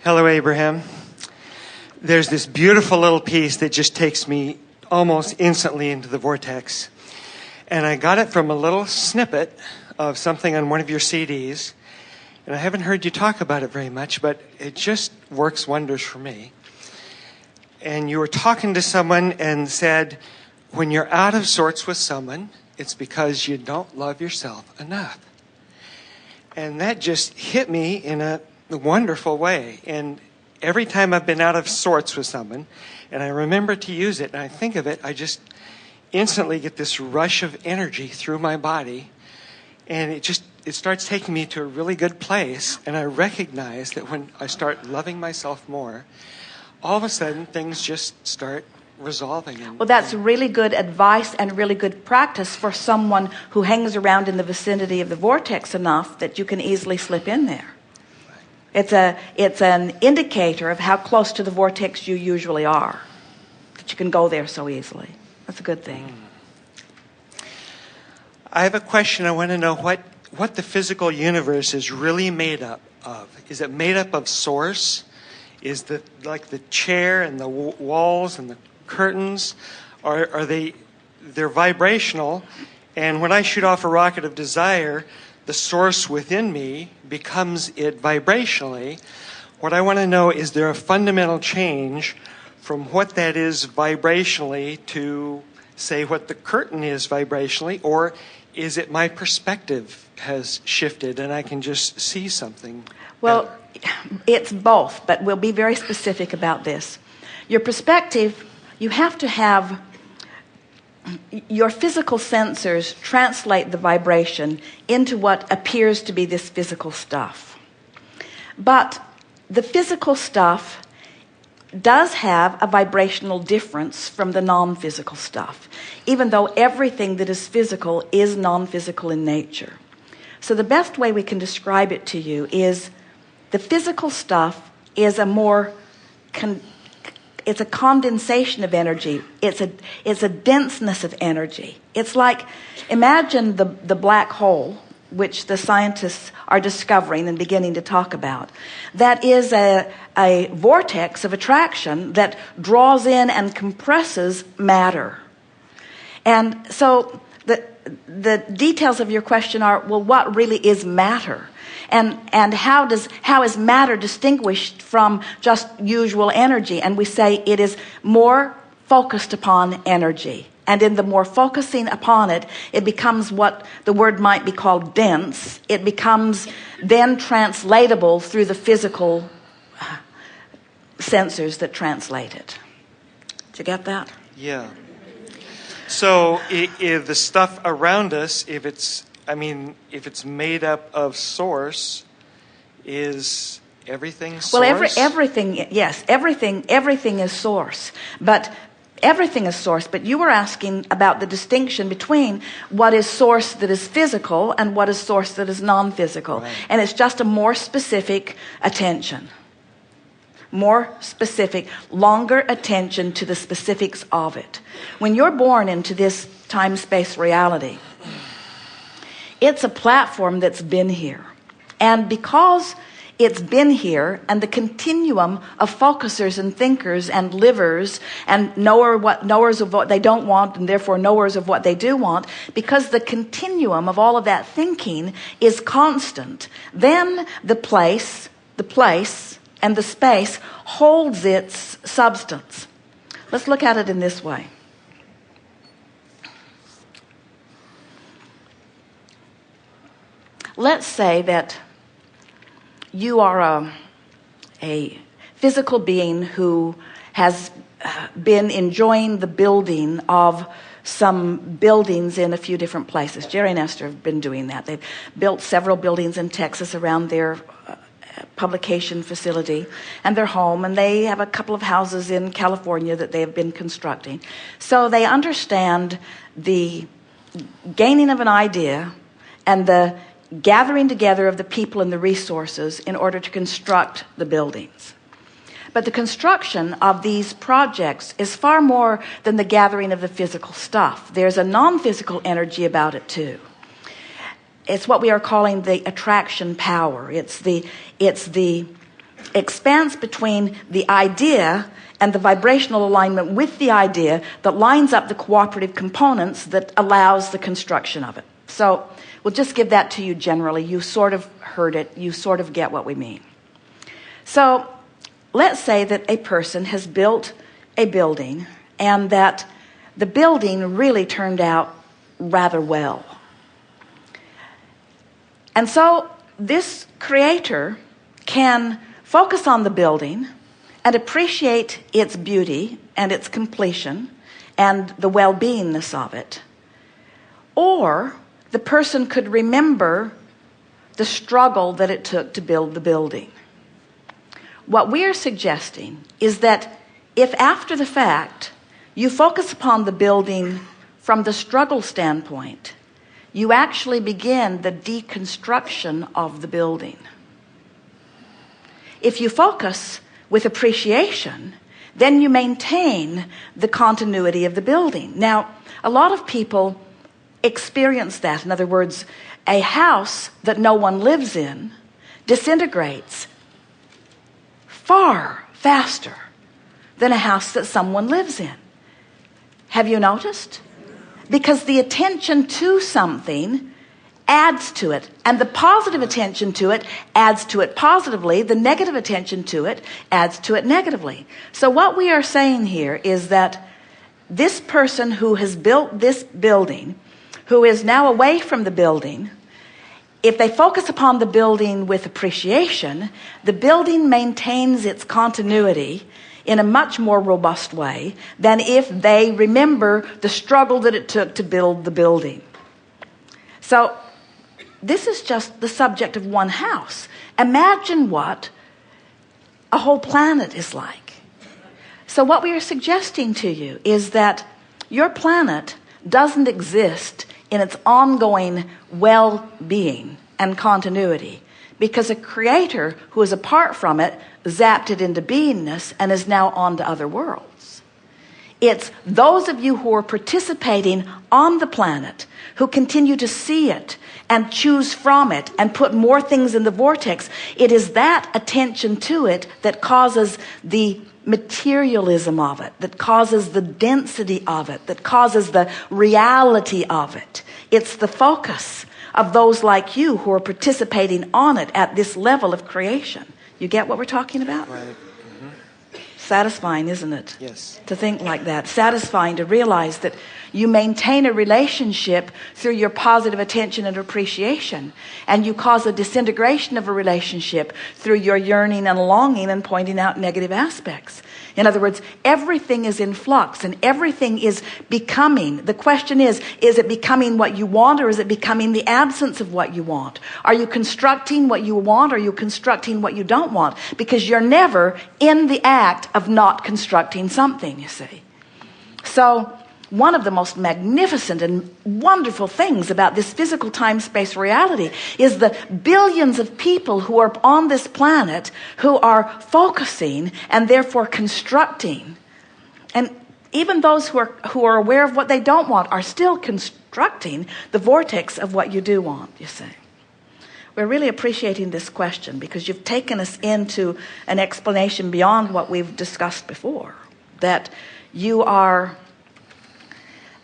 Hello, Abraham. There's this beautiful little piece that just takes me almost instantly into the vortex. And I got it from a little snippet of something on one of your CDs. And I haven't heard you talk about it very much, but it just works wonders for me. And you were talking to someone and said, when you're out of sorts with someone, it's because you don't love yourself enough. And that just hit me in a wonderful way. And every time I've been out of sorts with someone, and I remember to use it, and I think of it, I just instantly get this rush of energy through my body. And it starts taking me to a really good place. And I recognize that when I start loving myself more, all of a sudden things just start resolving. Well, that's really good advice and really good practice for someone who hangs around in the vicinity of the vortex enough that you can easily slip in there. It's an indicator of how close to the vortex you usually are, that you can go there so easily. That's a good thing. I have a question. I want to know what the physical universe is really made up of. Is it made up of source? Is like the chair and the walls and the curtains, are they're vibrational, and when I shoot off a rocket of desire, the source within me becomes it vibrationally. What I want to know, is there a fundamental change from what that is vibrationally to, say, what the curtain is vibrationally, or is it my perspective has shifted and I can just see something? Well, it's both, but we'll be very specific about this. Your perspective, you have to have your physical sensors translate the vibration into what appears to be this physical stuff. But the physical stuff does have a vibrational difference from the non-physical stuff, even though everything that is physical is non-physical in nature. So the best way we can describe it to you is the physical stuff is it's a condensation of energy. It's a denseness of energy. It's like, imagine the black hole, which the scientists are discovering and beginning to talk about. That is a vortex of attraction that draws in and compresses matter. And so the details of your question are, well, what really is matter? And how is matter distinguished from just usual energy? And we say it is more focused upon energy. And in the more focusing upon it, it becomes what the word might be called dense. It becomes then translatable through the physical sensors that translate it. Did you get that? Yeah. So if the stuff around us, if it's made up of source, is everything source? Well, everything is source. But everything is source. But you were asking about the distinction between what is source that is physical and what is source that is non-physical. Right. And it's just a more specific attention. More specific, longer attention to the specifics of it. When you're born into this time-space reality, it's a platform that's been here. And because it's been here, and the continuum of focusers and thinkers and livers and knowers of what they don't want and therefore knowers of what they do want, because the continuum of all of that thinking is constant, then the place and the space holds its substance. Let's look at it in this way. Let's say that you are a physical being who has been enjoying the building of some buildings in a few different places. Jerry and Esther have been doing that. They've built several buildings in Texas around their publication facility and their home, and they have a couple of houses in California that they have been constructing. So they understand the gaining of an idea and the gathering together of the people and the resources in order to construct the buildings. But the construction of these projects is far more than the gathering of the physical stuff. There's a non-physical energy about it too. It's what we are calling the attraction power. It's the expanse between the idea and the vibrational alignment with the idea that lines up the cooperative components that allows the construction of it. So we'll just give that to you generally. You sort of heard it. You sort of get what we mean. So let's say that a person has built a building and that the building really turned out rather well. And so this creator can focus on the building and appreciate its beauty and its completion and the well-beingness of it. Or the person could remember the struggle that it took to build the building. What we are suggesting is that if after the fact you focus upon the building from the struggle standpoint, you actually begin the deconstruction of the building. If you focus with appreciation, then you maintain the continuity of the building. Now, a lot of people experience that. In other words, a house that no one lives in disintegrates far faster than a house that someone lives in. Have you noticed? Because the attention to something adds to it, and the positive attention to it adds to it positively. The negative attention to it adds to it negatively. So what we are saying here is that this person who has built this building, who is now away from the building, if they focus upon the building with appreciation, the building maintains its continuity in a much more robust way than if they remember the struggle that it took to build the building. So this is just the subject of one house. Imagine what a whole planet is like. So what we are suggesting to you is that your planet doesn't exist in its ongoing well-being and continuity because a creator who is apart from it zapped it into beingness and is now on to other worlds. It's those of you who are participating on the planet who continue to see it and choose from it and put more things in the vortex. It is that attention to it that causes the materialism of it, that causes the density of it, that causes the reality of it. It's the focus of those like you who are participating on it at this level of creation. You get what we're talking about? Right. Mm-hmm. Satisfying, isn't it? Yes. To think like that. Satisfying to realize that you maintain a relationship through your positive attention and appreciation. And you cause a disintegration of a relationship through your yearning and longing and pointing out negative aspects. In other words, everything is in flux and everything is becoming. The question is it becoming what you want or is it becoming the absence of what you want? Are you constructing what you want or are you constructing what you don't want? Because you're never in the act of not constructing something, you see. So one of the most magnificent and wonderful things about this physical time-space reality is the billions of people who are on this planet who are focusing and therefore constructing. And even those who are aware of what they don't want are still constructing the vortex of what you do want, you see. We're really appreciating this question because you've taken us into an explanation beyond what we've discussed before, that you are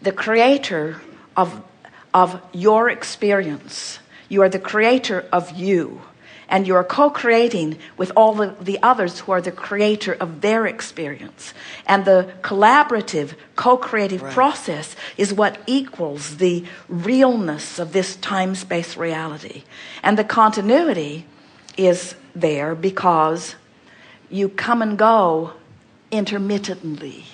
the creator of your experience. You are the creator of you. And you are co-creating with all the others who are the creator of their experience. And the collaborative, co-creative process is what equals the realness of this time-space reality. And the continuity is there because you come and go intermittently.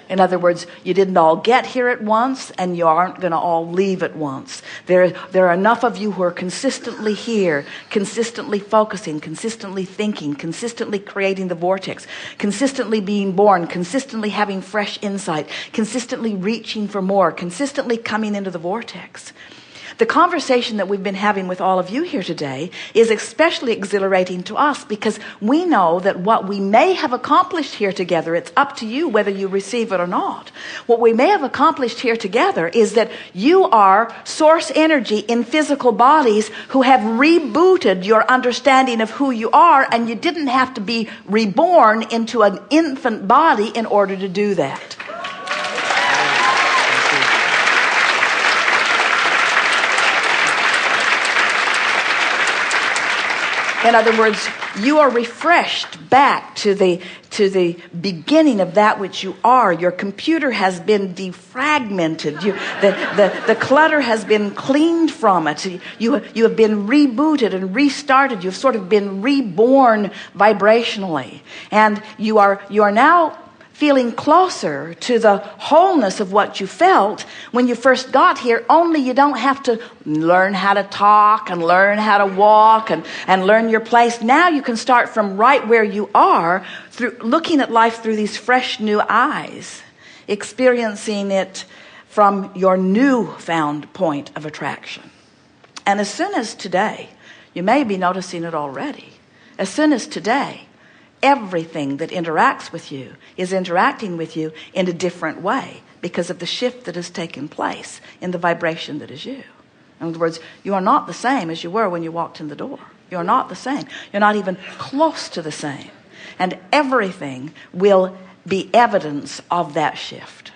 In other words, you didn't all get here at once and you aren't going to all leave at once. There are enough of you who are consistently here, consistently focusing, consistently thinking, consistently creating the vortex, consistently being born, consistently having fresh insight, consistently reaching for more, consistently coming into the vortex. The conversation that we've been having with all of you here today is especially exhilarating to us because we know that what we may have accomplished here together, it's up to you whether you receive it or not. What we may have accomplished here together is that you are source energy in physical bodies who have rebooted your understanding of who you are, and you didn't have to be reborn into an infant body in order to do that. In other words, you are refreshed back to the beginning of that which you are. Your computer has been defragmented. The clutter has been cleaned from it. You have been rebooted and restarted. You've sort of been reborn vibrationally. And you are now feeling closer to the wholeness of what you felt when you first got here, only you don't have to learn how to talk and learn how to walk and learn your place. Now you can start from right where you are, through looking at life through these fresh new eyes, experiencing it from your newfound point of attraction. And as soon as today, you may be noticing it already, as soon as today, everything that interacts with you is interacting with you in a different way because of the shift that has taken place in the vibration that is you. In other words, you are not the same as you were when you walked in the door. You are not the same. You're not even close to the same. And everything will be evidence of that shift.